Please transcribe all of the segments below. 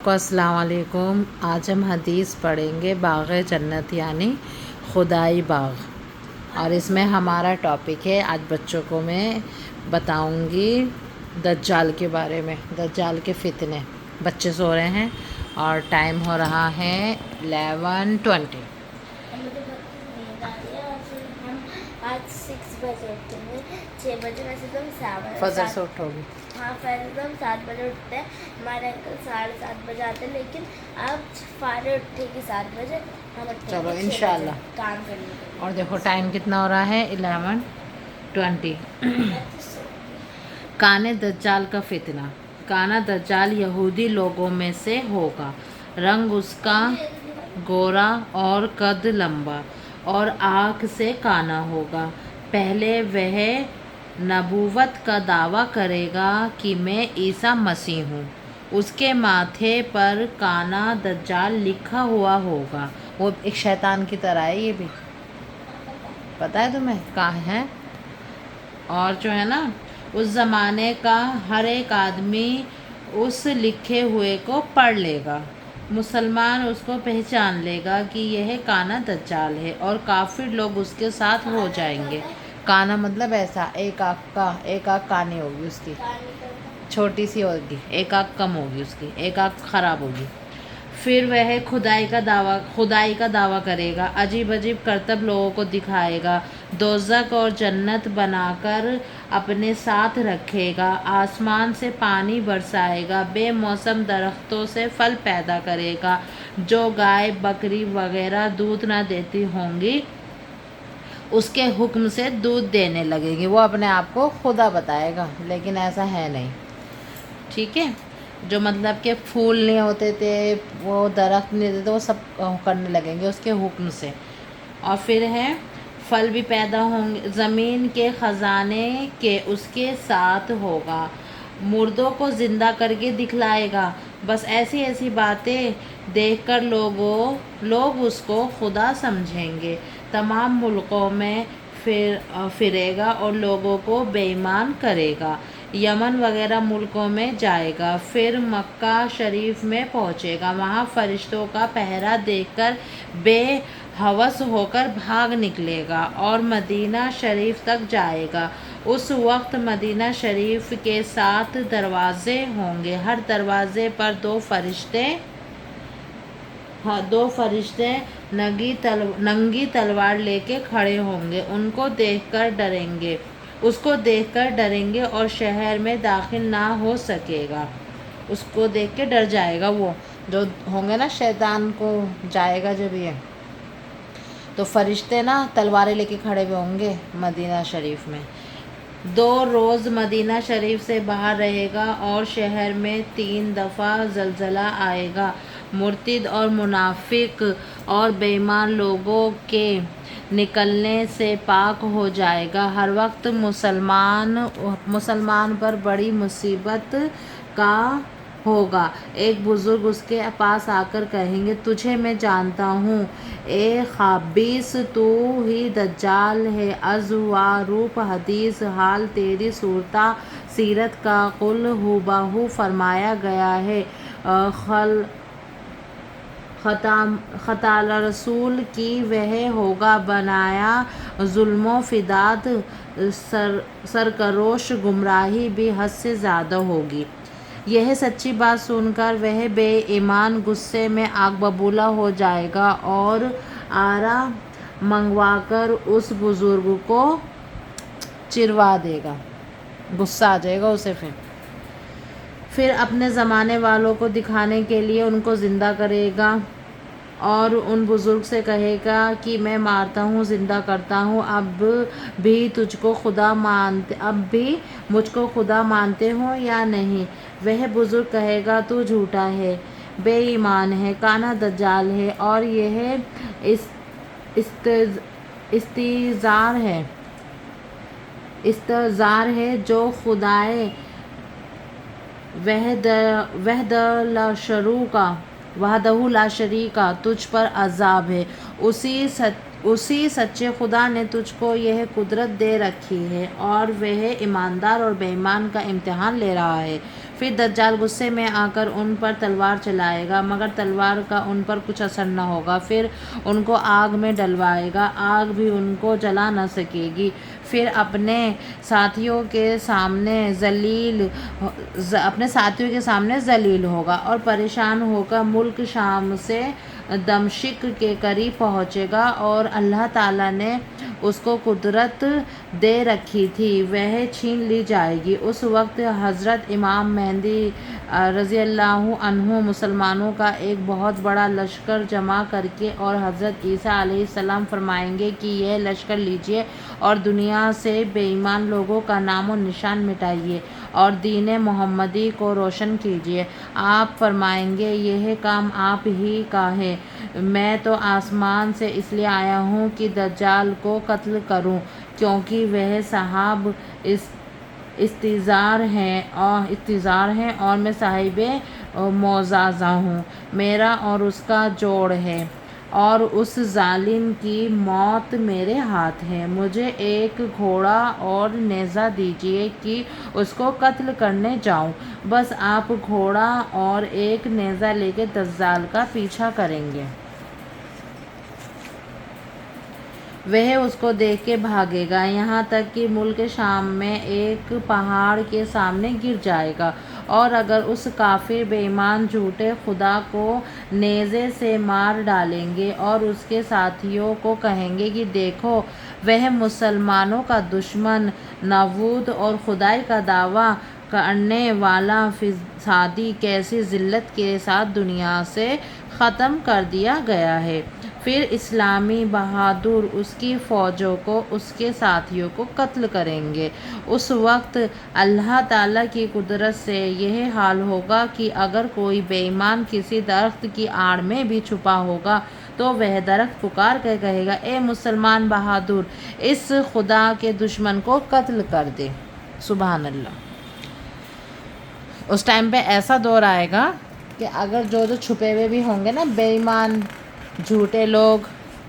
السلام علیکم۔ آج ہم حدیث پڑھیں گے باغ جنت یعنی خدائی باغ، اور اس میں ہمارا ٹاپک ہے آج بچوں کو میں بتاؤں گی دجال کے بارے میں، دجال کے فتنے۔ بچے سو رہے ہیں اور ٹائم ہو رہا ہے 11:20۔ آج 6 بجے اٹھتے ہیں، 6 بجے ویسے تو ہم فجر سے اٹھو گی؟ ہاں پہلے تو ہم 7 بجے اٹھتے ہیں، ہمارے انکل 7:30 بجے آتے ہیں، لیکن اب فارے اٹھے گی 7 بجے، ہم اٹھیں چلو گے 6 انشاءاللہ۔ بجے کام کرنے کے لیے۔ اور دیکھو ٹائم کتنا ہو رہا ہے 11:20۔ کانے دجال کا فتنہ۔ کانا دجال یہودی لوگوں میں سے ہوگا، رنگ اس کا گورا اور قد لمبا، اور آنکھ سے کانا ہوگا۔ پہلے وہ نبوت کا دعویٰ کرے گا کہ میں عیسیٰ مسیح ہوں۔ اس کے ماتھے پر کانا دجال لکھا ہوا ہوگا۔ وہ ایک شیطان کی طرح ہے، یہ بھی پتہ ہے تمہیں کہاں ہے؟ اور جو ہے نا، اس زمانے کا ہر ایک آدمی اس لکھے ہوئے کو پڑھ لے گا۔ مسلمان اس کو پہچان لے گا کہ یہ کانا دجال ہے، اور کافر لوگ اس کے ساتھ ہو جائیں گے۔ کانا مطلب ایسا، ایک آنکھ کانی ہوگی اس کی، چھوٹی سی ہوگی، ایک آنکھ کم ہوگی اس کی، ایک آنکھ خراب ہوگی۔ پھر وہ خدائی کا دعویٰ کرے گا، عجیب عجیب کرتب لوگوں کو دکھائے گا، دوزخ اور جنت بنا کر اپنے ساتھ رکھے گا، آسمان سے پانی برسائے گا، بے موسم درختوں سے پھل پیدا کرے گا، جو گائے بکری وغیرہ دودھ نہ دیتی ہوں گی اس کے حکم سے دودھ دینے لگے گی۔ وہ اپنے آپ کو خدا بتائے گا، لیکن ایسا ہے نہیں، ٹھیک ہے؟ جو مطلب کہ پھول نہیں ہوتے تھے، وہ درخت نہیں ہوتے تھے، وہ سب کرنے لگیں گے اس کے حکم سے۔ اور پھر ہے پھل بھی پیدا ہوں گے، زمین کے خزانے کے اس کے ساتھ ہوگا، مردوں کو زندہ کر کے دکھلائے گا۔ بس ایسی ایسی باتیں دیکھ کر لوگ اس کو خدا سمجھیں گے۔ تمام ملکوں میں پھرے گا اور لوگوں کو بے ایمان کرے گا۔ یمن وغیرہ ملکوں میں جائے گا، پھر مکہ شریف میں پہنچے گا، وہاں فرشتوں کا پہرا دیکھ کر بے ہوش ہو کر بھاگ نکلے گا اور مدینہ شریف تک جائے گا۔ اس وقت مدینہ شریف کے 7 دروازے ہوں گے، ہر دروازے پر 2 فرشتے ننگی تلوار لے کے کھڑے ہوں گے، اس کو دیکھ کر ڈریں گے اور شہر میں داخل نہ ہو سکے گا۔ اس کو دیکھ کے ڈر جائے گا، وہ جو ہوں گے نا، شیطان کو جائے گا جب یہ، تو فرشتے نا تلواریں لے کے کھڑے ہوئے ہوں گے مدینہ شریف میں۔ 2 روز مدینہ شریف سے باہر رہے گا اور شہر میں 3 دفعہ زلزلہ آئے گا۔ مرتد اور منافق اور بے ایمان لوگوں کے نکلنے سے پاک ہو جائے گا۔ ہر وقت مسلمان پر بڑی مصیبت کا ہوگا۔ ایک بزرگ اس کے پاس آ کر کہیں گے، تجھے میں جانتا ہوں اے خبیث، تو ہی دجال ہے۔ از و روپ، حدیث، حال، تیری سیرت کا قل ہو بہو فرمایا گیا ہے۔ خطالہ رسول کی وہ ہوگا بنایا، ظلم و فساد سرکروش، گمراہی بھی حد سے زیادہ ہوگی۔ یہ سچی بات سن کر وہ بے ایمان غصے میں آگ ببولا ہو جائے گا اور آرا منگوا کر اس بزرگ کو چروا دے گا، غصہ آ جائے گا اسے۔ پھر اپنے زمانے والوں کو دکھانے کے لیے ان کو زندہ کرے گا اور ان بزرگ سے کہے گا کہ میں مارتا ہوں، زندہ کرتا ہوں، اب بھی مجھ کو خدا مانتے ہو یا نہیں؟ وہ بزرگ کہے گا، تو جھوٹا ہے، بے ایمان ہے، کانا دجال ہے، اور یہ استہزار ہے جو خدائے وحدہ لا شریک تجھ پر عذاب ہے۔ اسی سچے خدا نے تجھ کو یہ قدرت دے رکھی ہے اور وہ ایماندار اور بے ایمان کا امتحان لے رہا ہے۔ پھر دجال غصے میں آ کر ان پر تلوار چلائے گا مگر تلوار کا ان پر کچھ اثر نہ ہوگا، پھر ان کو آگ میں ڈلوائے گا، آگ بھی ان کو جلا نہ سکے گی، پھر اپنے ساتھیوں کے سامنے ذلیل ہوگا اور پریشان ہو کر ملک شام سے دمشق کے قریب پہنچے گا، اور اللہ تعالیٰ نے اس کو قدرت دے رکھی تھی وہ چھین لی جائے گی۔ اس وقت حضرت امام مہدی رضی اللہ عنہ مسلمانوں کا ایک بہت بڑا لشکر جمع کر کے اور حضرت عیسیٰ علیہ السلام فرمائیں گے کہ یہ لشکر لیجیے اور دنیا سے بے ایمان لوگوں کا نام و نشان مٹائیے اور دین محمدی کو روشن کیجیے۔ آپ فرمائیں گے یہ کام آپ ہی کا ہے، میں تو آسمان سے اس لیے آیا ہوں کہ دجال کو قتل کروں، کیونکہ وہ صاحب استظہار ہیں اور میں صاحب معجزہ ہوں، میرا اور اس کا جوڑ ہے اور اس ظالم کی موت میرے ہاتھ ہے۔ مجھے ایک گھوڑا اور نیزہ دیجیے کہ اس کو قتل کرنے جاؤں۔ بس آپ گھوڑا اور ایک نیزہ لے کے دجال کا پیچھا کریں گے، وہ اس کو دیکھ کے بھاگے گا یہاں تک کہ ملک شام میں ایک پہاڑ کے سامنے گر جائے گا، اور اگر اس کافر بے ایمان جھوٹے خدا کو نیزے سے مار ڈالیں گے اور اس کے ساتھیوں کو کہیں گے کہ دیکھو وہ مسلمانوں کا دشمن نابود اور خدائی کا دعویٰ کرنے والا فسادی کیسی ذلت کے ساتھ دنیا سے ختم کر دیا گیا ہے، پھر اسلامی بہادر اس کی فوجوں کو اس کے ساتھیوں کو قتل کریں گے۔ اس وقت اللہ تعالیٰ کی قدرت سے یہ حال ہوگا کہ اگر کوئی بے ایمان کسی درخت کی آڑ میں بھی چھپا ہوگا تو وہ درخت پکار کر کہے گا اے مسلمان بہادر اس خدا کے دشمن کو قتل کر دے۔ سبحان اللہ۔ اس ٹائم پہ ایسا دور آئے گا کہ اگر جو چھپے ہوئے بھی ہوں گے نا بے ایمان جھوٹے لوگ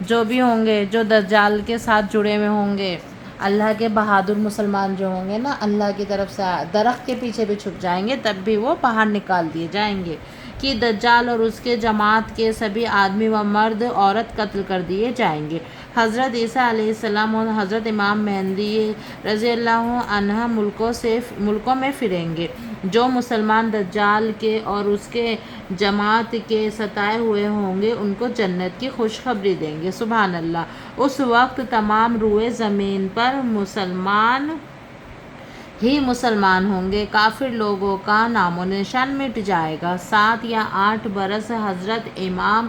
جو بھی ہوں گے، جو دجال کے ساتھ جڑے ہوئے ہوں گے، اللہ کے بہادر مسلمان جو ہوں گے نا، اللہ کی طرف سے درخت کے پیچھے بھی چھپ جائیں گے تب بھی وہ باہر نکال دیے جائیں گے کہ دجال اور اس کے جماعت کے سبھی آدمی و مرد عورت قتل کر دیے جائیں گے۔ حضرت عیسیٰ علیہ السلام اور حضرت امام مہدی رضی اللہ عنہ ملکوں میں پھریں گے، جو مسلمان دجال کے اور اس کے جماعت کے ستائے ہوئے ہوں گے ان کو جنت کی خوشخبری دیں گے۔ سبحان اللہ۔ اس وقت تمام روئے زمین پر مسلمان ہوں گے، کافر لوگوں کا نام و نشان مٹ جائے گا۔ 7 یا 8 برس حضرت امام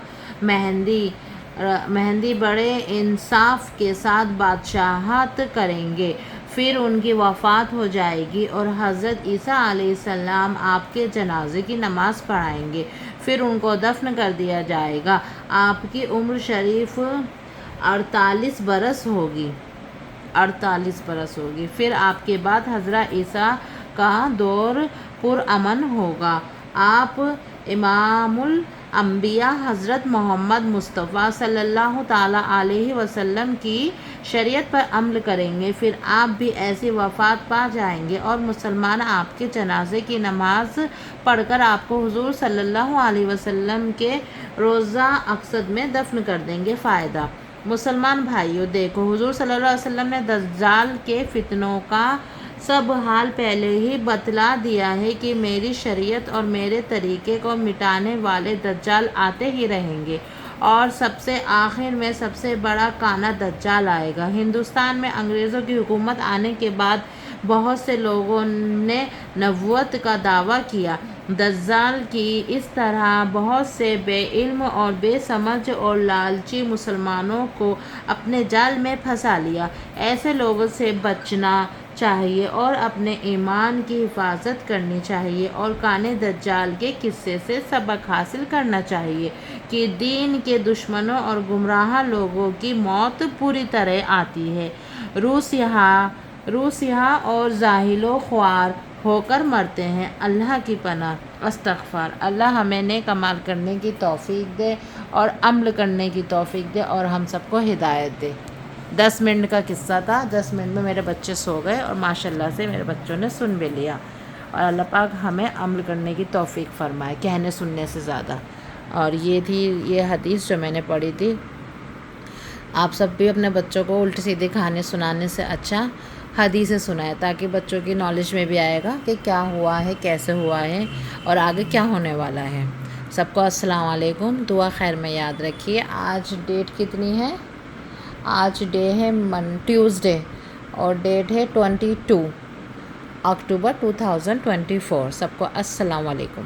مہدی بڑے انصاف کے ساتھ بادشاہت کریں گے، پھر ان کی وفات ہو جائے گی اور حضرت عیسیٰ علیہ السلام آپ کے جنازے کی نماز پڑھائیں گے، پھر ان کو دفن کر دیا جائے گا۔ آپ کی عمر شریف 48 برس ہوگی، پھر آپ کے بعد حضرت عیسیٰ کا دور پرامن ہوگا۔ آپ امام الانبیاء حضرت محمد مصطفیٰ صلی اللہ تعالیٰ علیہ وسلم کی شریعت پر عمل کریں گے، پھر آپ بھی ایسی وفات پا جائیں گے اور مسلمان آپ کے جنازے کی نماز پڑھ کر آپ کو حضور صلی اللہ علیہ وسلم کے روضہ اقدس میں دفن کر دیں گے۔ فائدہ: مسلمان بھائیو دیکھو، حضور صلی اللہ علیہ وسلم نے دجال کے فتنوں کا سب حال پہلے ہی بتلا دیا ہے کہ میری شریعت اور میرے طریقے کو مٹانے والے دجال آتے ہی رہیں گے، اور سب سے آخر میں سب سے بڑا کانا دجال آئے گا۔ ہندوستان میں انگریزوں کی حکومت آنے کے بعد بہت سے لوگوں نے نبوت کا دعویٰ کیا۔ دجال کی اس طرح بہت سے بے علم اور بے سمجھ اور لالچی مسلمانوں کو اپنے جال میں پھنسا لیا۔ ایسے لوگوں سے بچنا چاہیے اور اپنے ایمان کی حفاظت کرنی چاہیے اور کانے دجال کے قصے سے سبق حاصل کرنا چاہیے کہ دین کے دشمنوں اور گمراہ لوگوں کی موت پوری طرح آتی ہے، روح سیاہ اور جاہل و خوار ہو کر مرتے ہیں۔ اللہ کی پناہ۔ استغفار۔ اللہ ہمیں نیک اعمال کرنے کی توفیق دے اور عمل کرنے کی توفیق دے اور ہم سب کو ہدایت دے۔ 10 منٹ کا قصہ تھا، 10 منٹ میں میرے بچے سو گئے اور ماشاءاللہ سے میرے بچوں نے سن بھی لیا۔ اور اللہ پاک ہمیں عمل کرنے کی توفیق فرمائے کہنے سننے سے زیادہ۔ اور یہ تھی یہ حدیث جو میں نے پڑھی تھی۔ آپ سب بھی اپنے بچوں کو الٹی سیدھی کہانی سنانے سے اچھا حدیثیں سنائیں، تاکہ بچوں کی نالج میں بھی آئے گا کہ کیا ہوا ہے، کیسے ہوا ہے اور آگے کیا ہونے والا ہے۔ سب کو السلام علیکم، دعا خیر میں یاد رکھیے۔ آج ڈیٹ کتنی ہے؟ آج ڈے ہے ٹیوزڈے اور ڈیٹ ہے 22 اکتوبر 2024۔ سب کو السلام علیکم۔